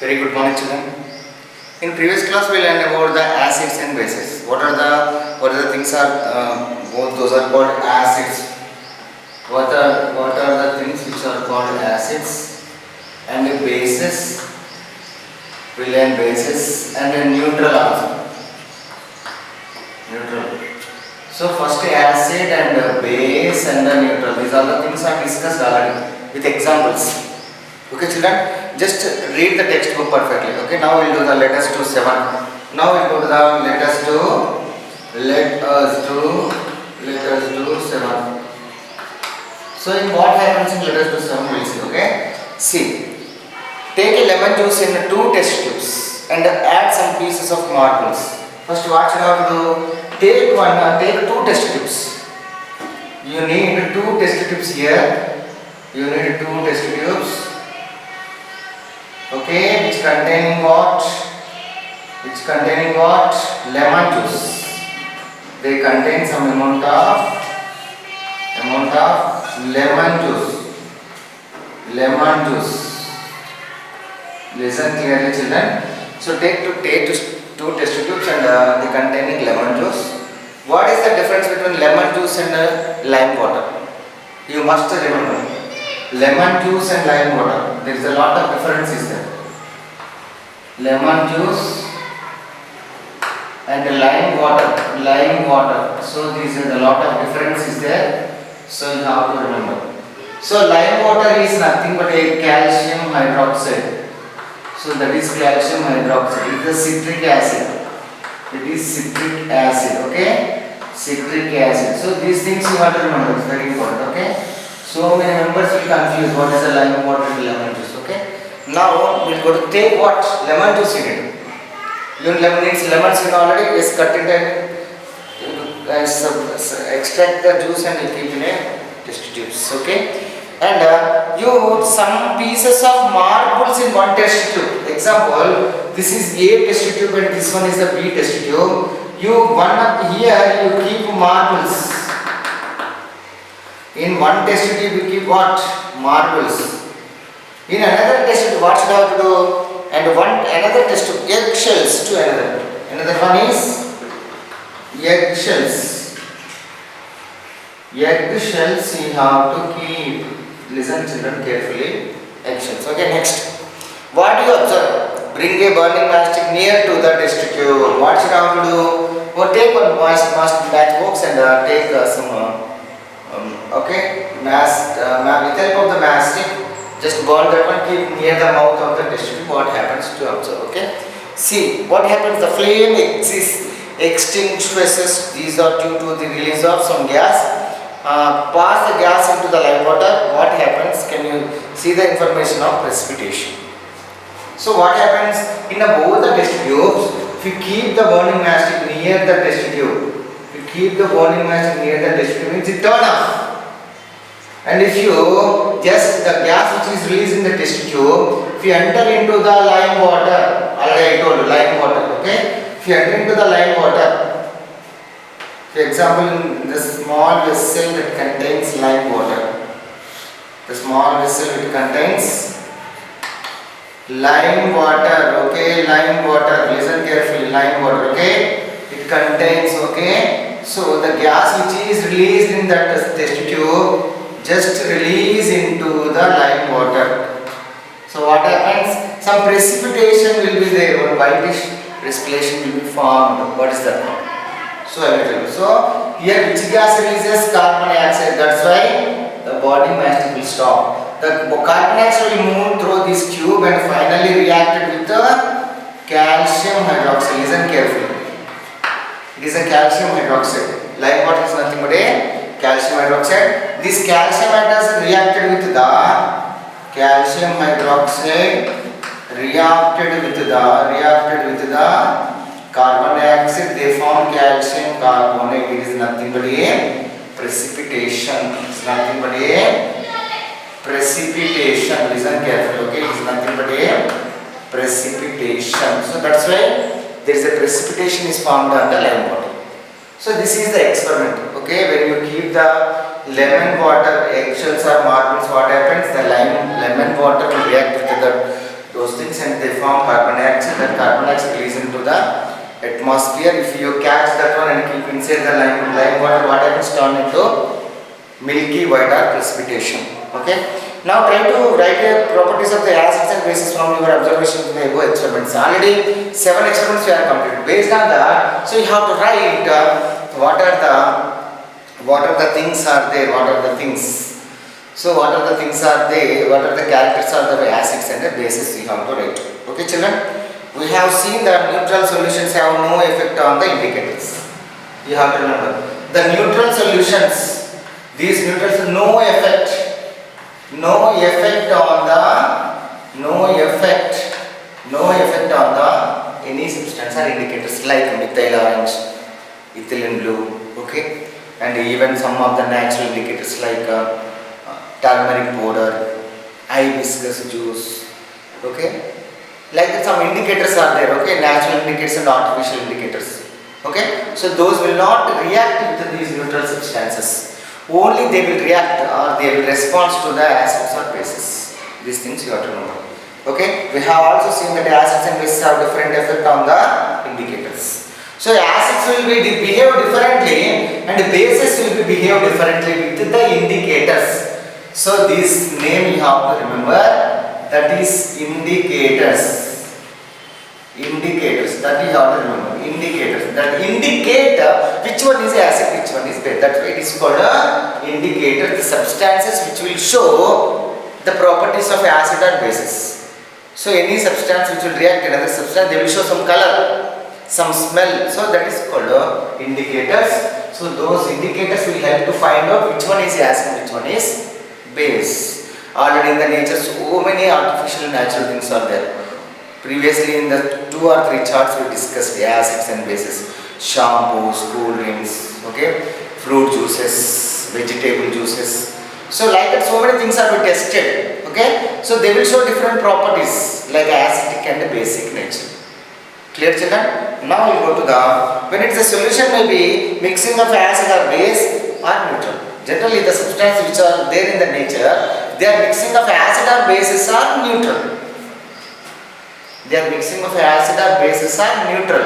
Very good morning, children. In previous class, we learned about the acids and bases. What are the things are both those are called acids. What are the things which are called acids and the bases? We learn bases and a neutral also. Neutral. So first acid and base and the neutral. These are the things are discussed already with examples. Okay, children. Just read the textbook perfectly. Okay, now we'll do the let us do 7. Now we'll go to the let us do 7. So in what happens in let us do 7 we'll see. Okay, see, take a lemon juice in 2 test tubes and add some pieces of marbles. First what you have to do, take 2 test tubes. You need 2 test tubes here. You need 2 test tubes. Okay, which containing what? Lemon juice. They contain some amount of lemon juice. Listen clearly, children. So take 2 test tubes and they containing lemon juice. What is the difference between lemon juice and lime water? You must remember. Lemon juice and lime water, there is a lot of difference is there. Lemon juice and lime water. So this is a lot of difference is there. So you have to remember. So lime water is nothing but a calcium hydroxide. So that is calcium hydroxide. It is citric acid. Okay? Citric acid. So these things you have to remember. It's very important. Okay? So many members will confuse what is the lime water and lemon juice. Okay. Now we will go to take what lemon juice in it. You needs lemons in already. Is cut it and extract the juice and you keep in a test tubes. Okay. And you some pieces of marbles in one test tube. Example: this is A test tube and this one is the B test tube. Here you keep marbles. In one test tube you keep what? Marbles. In another test tube what should I have to do? And another test tube, eggshells to another. Another one is eggshells. Eggshells you have to keep. Listen children carefully. Eggshells. Okay, next. What do you observe? Bring a burning matchstick near to the test tube. What should I have to do? Take one matchbox and take some okay, with the help of the matchstick, just burn that one, keep near the mouth of the test tube. What happens to observe? Okay, see what happens. The flame extinguishes. These are due to the release of some gas. Pass the gas into the lime water. What happens? Can you see the information of precipitation? So what happens in both the test tubes? If you keep the burning matchstick near the test tube. Keep the burning match near the test tube means it turn off. And if you just the gas which is released in the test tube, if you enter into the lime water, already I told you lime water, okay? If you enter into the lime water, for example, in the small vessel that contains lime water, the small vessel it contains lime water, okay? Lime water, listen carefully, lime water, okay? It contains, okay? So the gas which is released in that test tube just release into the lime water. So what happens? Some precipitation will be there. One whitish precipitation will be formed. What is that? So I will tell you. So here which gas releases carbon dioxide. That's why the burning matchstick will stop. The carbon dioxide will move through this tube and finally reacted with the calcium hydroxide. Listen carefully. It is a calcium hydroxide. Lime water is nothing but a calcium hydroxide. This calcium hydroxide reacted with the calcium hydroxide reacted with the carbon dioxide. They form calcium carbonate. It is nothing but a precipitation. It is nothing but a precipitation. Listen carefully. Okay, it is nothing but a precipitation. So that's why there is a precipitation is formed on the lime water. So this is the experiment. Okay, when you keep the lemon water, eggshells or marbles, what happens? The lemon water will react with those things reactions and they form carbon dioxide. That carbon dioxide releases into the atmosphere. If you catch that one and keep inside the lime water, what happens? Turn into milky white or precipitation. Okay. Now try to write the properties of the acids and bases from your observations in the above experiments. Already 7 experiments we are completed. Based on that, so you have to write what are the things are there, what are the things. So what are the things are there, what are the characters of the acids and the bases you have to write. Okay children, we have seen that neutral solutions have no effect on the indicators. You have to remember. The neutral solutions, these neutrals no effect on the any substance or indicators like methyl orange, ethylene blue, okay, and even some of the natural indicators like turmeric powder, hibiscus juice, okay, like that some indicators are there, okay, natural indicators and artificial indicators, okay. So those will not react with these neutral substances. Only they will react or they will respond to the acids or bases. These things you have to know. Okay. We have also seen that acids and bases have different effect on the indicators. So acids will behave differently and bases will behave differently with the indicators. So this name you have to remember, that is indicators. Indicators, that you have to remember. Indicators that indicate which one is acid, which one is base. That's why it is called indicator. The substances which will show the properties of acid or bases. So any substance which will react another substance, they will show some color, some smell. So that is called indicators. So those indicators will help to find out which one is acid, which one is base. Already in the nature, so many artificial and natural things are there. Previously in the 2 or 3 charts we discussed the acids and bases, shampoos, cool drinks, okay, fruit juices, vegetable juices. So like that so many things are tested, okay. So they will show different properties like acidic and basic nature. Clear children? Now we will go to the, when it is a solution may be mixing of acid or base or neutral. Generally the substances which are there in the nature, they are mixing of acid or bases or neutral. They are mixing of acid or bases are neutral.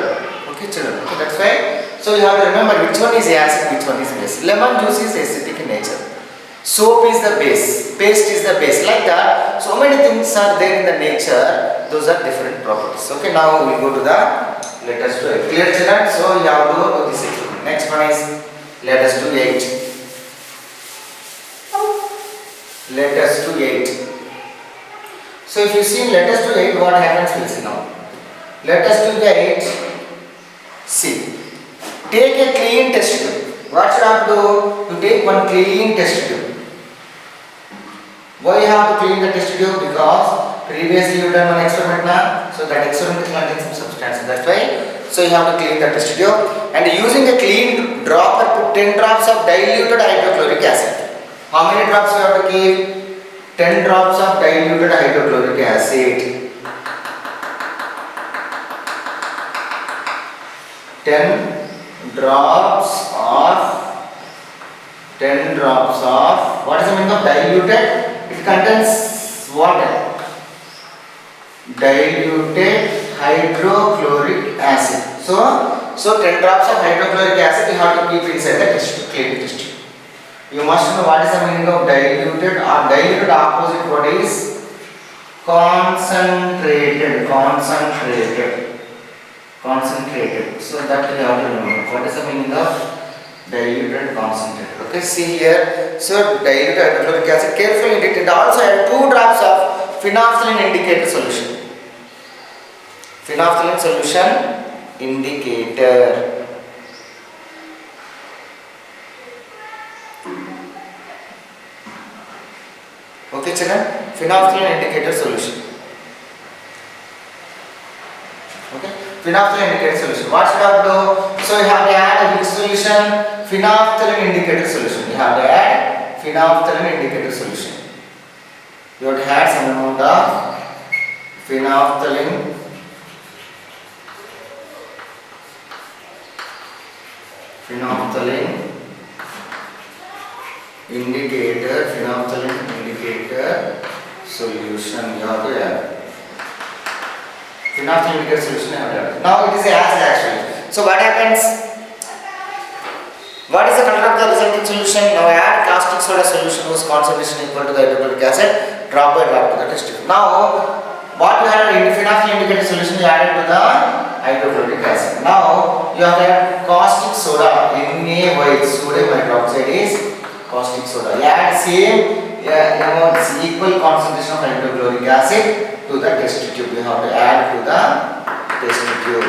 Okay children, okay, that's why. So you have to remember which one is acid, which one is base. Lemon juice is acidic in nature. Soap is the base, paste is the base, like that. So many things are there in the nature, those are different properties. Okay, now we will go to the, let us do it. Clear children? So you have to do this experiment. Next one is, let us do 8. Let us do 8. So if you see let us do 8, what happens we'll see now. Let us do the 8. See. Take a clean test tube. What you have to do? You take one clean test tube. Why you have to clean the test tube? Because previously you done one experiment now. So that experiment contains some substance. That's why. So you have to clean the test tube. And using a clean dropper, put 10 drops of diluted hydrochloric acid. How many drops you have to keep? 10 drops of diluted hydrochloric acid. 10 drops of what is the meaning of diluted? It contains water. Diluted hydrochloric acid. So 10 drops of hydrochloric acid you have to keep inside the test tube, clean test tube. You must know what is the meaning of diluted. Diluted opposite what is? Concentrated. So that you have to remember. What is the meaning of diluted, concentrated? Okay, see here. So diluted hydrochloric acid, carefully indicate. And also add 2 drops of phenolphthalein indicator solution. Phenolphthalein solution indicator. Okay children, phenolphthalein indicator solution. Okay, phenolphthalein indicator solution. What should I do? So you have to add a which solution? Phenolphthalein indicator solution. You have to add phenolphthalein indicator solution. You have to add some amount of phenolphthalein indicator solution. You have to add. Phenolphthalein indicated solution I have done. Now it is a acid actually. So what happens? What is the color of the resulting solution? Now add caustic soda solution whose concentration equal to the hydrochloric acid, drop by drop to the test tube. Now what you have in phenolphthalein indicated solution you added to the hydrochloric acid. Now you have added caustic soda, NaY, sodium hydroxide is caustic soda. You add same amount, equal concentration of hydrochloric acid to the test tube. You have to add to the test tube.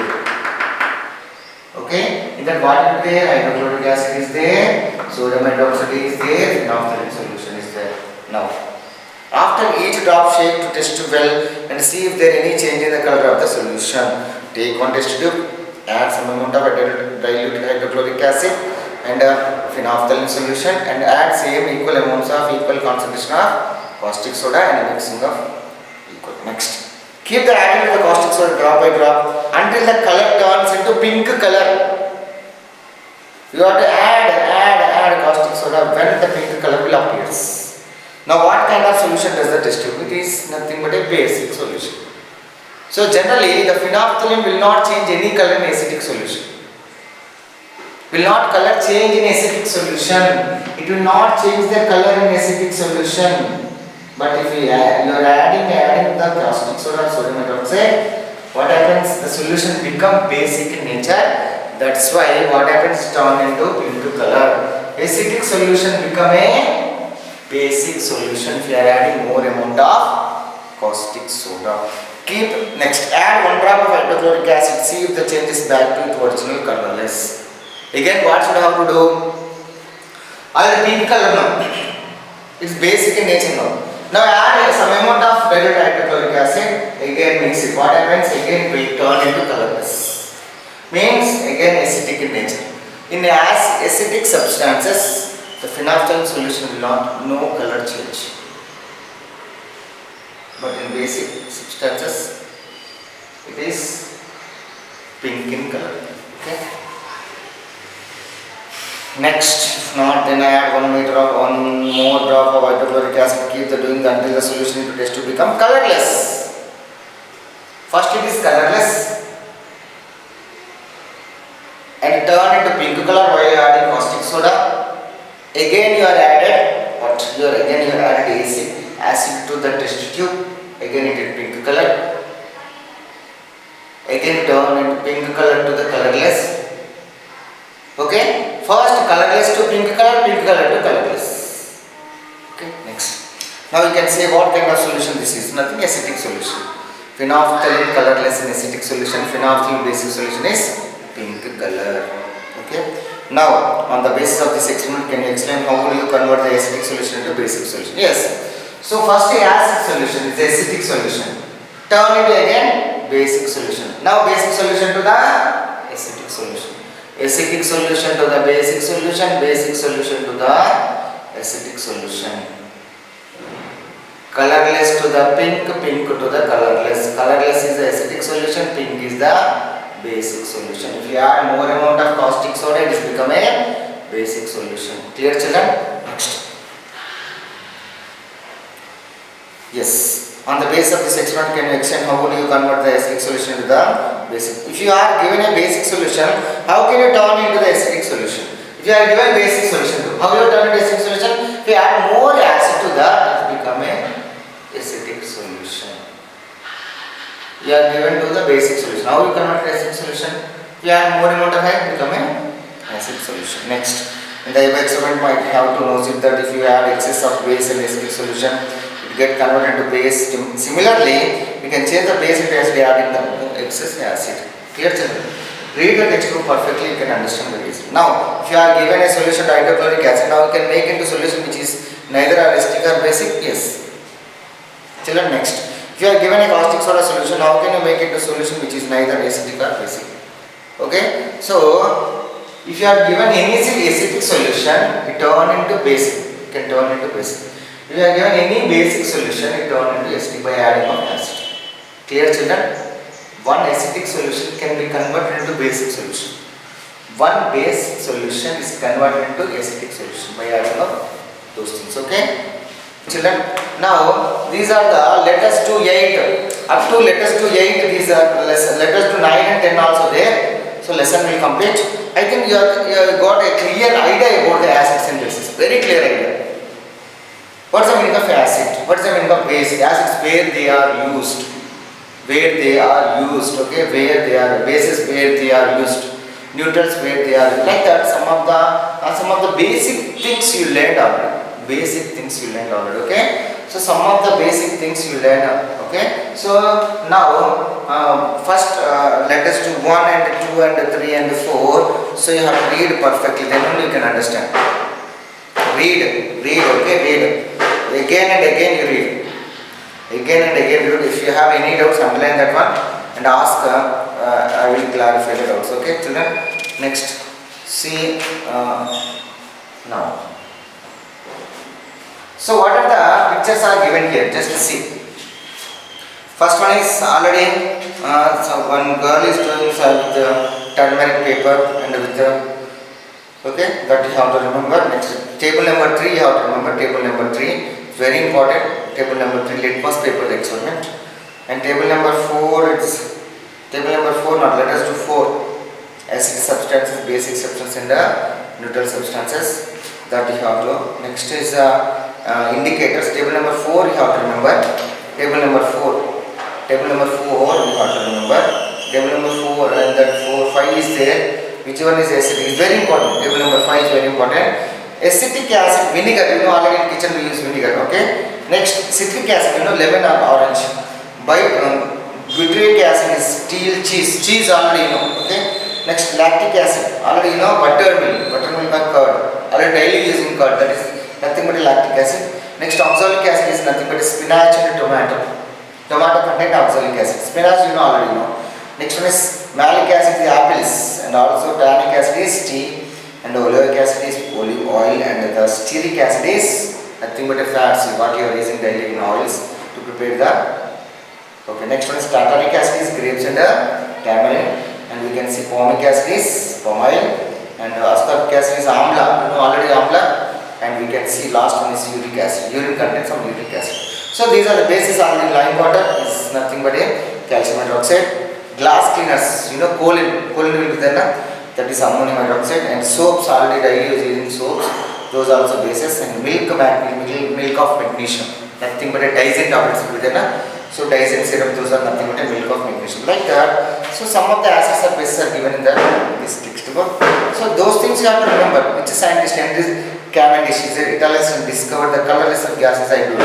Okay, in that what is there? Hydrochloric acid is there, sodium hydroxide is there, phenolphthalein solution is there. Now, after each drop, shake to test tube well and see if there any change in the color of the solution. Take one test tube, add some amount of dilute hydrochloric acid and phenolphthalein solution and add same equal amounts of equal concentration of caustic soda and mixing of equal. Next. Keep the adding of the caustic soda drop by drop until the color turns into pink color. You have to add caustic soda when the pink color will appear. Now what kind of solution does the test tube? It is nothing but a basic solution. So generally the phenolphthalein will not change any color in acidic solution. Will not color change in acidic solution. It will not change the color in acidic solution. But if you are adding the caustic soda or sodium hydroxide, what happens? The solution become basic in nature. That's why what happens? Turn into pink color. Acidic solution become a basic solution if you are adding more amount of caustic soda. Keep next. Add 1 drop of hydrochloric acid. See if the change is back to its original colorless. Again, what should I have to do? I'll pink color now. It's basic in nature now. Now add some amount of dilute hydrochloric acid, again mix it. What happens? Again will turn into colorless. Means again acidic in nature. In acidic substances, the phenolphthalein solution will not no color change. But in basic substances, it is pink in color. Okay. Next, if not, then I add 1 more drop of hydrochloric acid. Keep the doing until the solution into test tube become colorless. First it is colorless and turn into pink color while adding caustic soda. Again you are added what? You are added acid to the test tube. Again it is pink color. Again turn into pink color to the colorless. Okay. First colorless to pink color to colorless. Okay, next. Now you can say what kind of solution this is. Nothing, acidic solution. Phenolphthalein colorless in acidic solution. Phenolphthalein basic solution is pink color. Okay. Now on the basis of this experiment, can you explain how will you convert the acidic solution into basic solution? Yes. So first the acid solution is the acidic solution. Turn it again basic solution. Now basic solution to the acidic solution. Acidic solution to the basic solution, basic solution to the acidic solution. Colorless to the pink, pink to the colorless. Colorless is the acidic solution, pink is the basic solution. If you add more amount of caustic soda, it is become a basic solution. Clear, children? Next. Yes. On the basis of this experiment, can you explain how would you convert the acidic solution to the basic? If you are given a basic solution, how can you turn into the acidic solution? If you are given basic solution, how will you turn into acidic solution? If you add more acid to that, it will become a acidic solution. You are given to the basic solution. How will you convert to acidic solution? If you add more amount of it, become a acid solution. Next, in the above experiment, might have to know that if you add excess of base in acidic solution, get converted to base. Similarly, we can change the base into acid adding the excess acid. Clear, children? Read the textbook perfectly, you can understand the reason. Now, if you are given a solution to hydrochloric acid, now you can make into solution which is neither acidic or basic. Yes. Children, next. If you are given a caustic soda solution, how can you make into solution which is neither acidic or basic? Okay. So, if you are given any acidic solution, it turn into basic. It can turn into basic. If you are given any basic solution, it turns into acidic by adding of acid. Clear, children? One acidic solution can be converted into basic solution. One base solution is converted into acidic solution by adding of those things. Okay? Children, now these are the letters to 8. Up to letters to 8, these are letters to 9 and 10 also there. So lesson will complete. I think you have got a clear idea about the acids and bases. Very clear idea. What's the meaning of acid? What's the meaning of base? Acids, where they are used. Where they are used. Okay, where they are. Bases, where they are used. Neutrals, where they are. Like that, some of the basic things you learned already. Basic things you learned already. Okay. So some of the basic things you learn. Okay. So now first letters to 1 and 2 and 3 and 4. So you have to read perfectly. Then only you can understand. Read. Okay. Read. Again and again you read. Again and again you read. If you have any doubts, underline that one and ask. I will clarify the doubts. Okay, children. Next, see now. So what are the pictures are given here? Just see. First one is already. So one girl is doing with turmeric paper and with okay, that you have to remember. Next, table number 3 you have to remember. Table number 3, very important. Table number 3, litmus paper experiment. And table number 4, it's table number 4, not letters to 4. Acid substances, basic substances and neutral substances that you have to. Next is indicators. Table number 4 you have to remember. Table number 4. Table number 4 you have to remember. Table number 4 and that 5 is there. Which one is acidic? Is very important. Table number 5 is very important. Acetic acid, vinegar. You know already in kitchen we use vinegar. Okay. Next, citric acid. You know lemon or orange. Butyric acid is steel cheese. Cheese already you know. Okay. Next, lactic acid. Already you know buttermilk. Buttermilk or curd. Already daily using curd. That is nothing but lactic acid. Next, oxalic acid is nothing but spinach and tomato. Tomato contain oxalic acid. Spinach you know already know. Next one is malic acid is apples and also tannic acid is tea and oleic acid is olive oil and the stearic acid is nothing but a fats what you are using daily in oils to prepare the. Okay, next one is tartaric acid is grapes and tamarind and we can see formic acid is palm oil and ascorbic acid is amla. You know already amla and we can see last one is uric acid. Urine contains some uric acid. So these are the bases. Already lime water is nothing but a calcium hydroxide. Glass cleaners, you know colon will be there, that is ammonium hydroxide and soaps already daily using soaps, those are also bases and milk of magnesium, nothing but a Dyson tablets will be there. So Dyson syrup, those are nothing but a milk of magnesium like that. So some of the acids or bases are given in this textbook. So those things you have to remember. Which scientist Cavendish is the Italians discovered the colorless gases hydrogen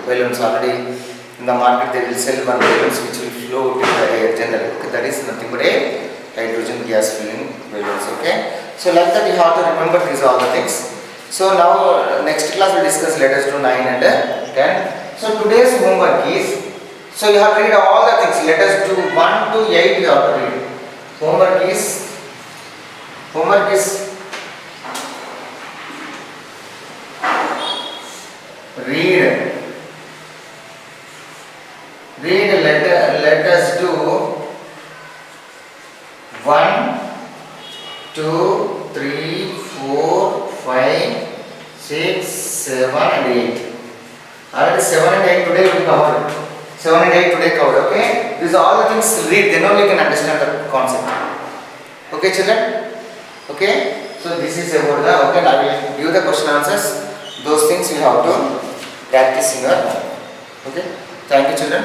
balloons already. In the market they will sell one balloons which will float in the air generally. Okay, that is nothing but a hydrogen gas filling balloons. Okay, so like that you have to remember these all the things. So now next class we will discuss letters to 9 and 10. So today's homework is, so you have to read all the things, letters to 1 to 8 you have to read. Homework is read letters to 1, 2, 3, 4, 5, 6, 7 and 8. Already 7 and 8 today we covered. 7 and 8 today covered. Okay. These are all the things read. Then only you can understand the concept. Okay, children. Okay. So this is about the. Okay. I will give the question answers. Those things you have to practice in your mind. Okay. Thank you, children.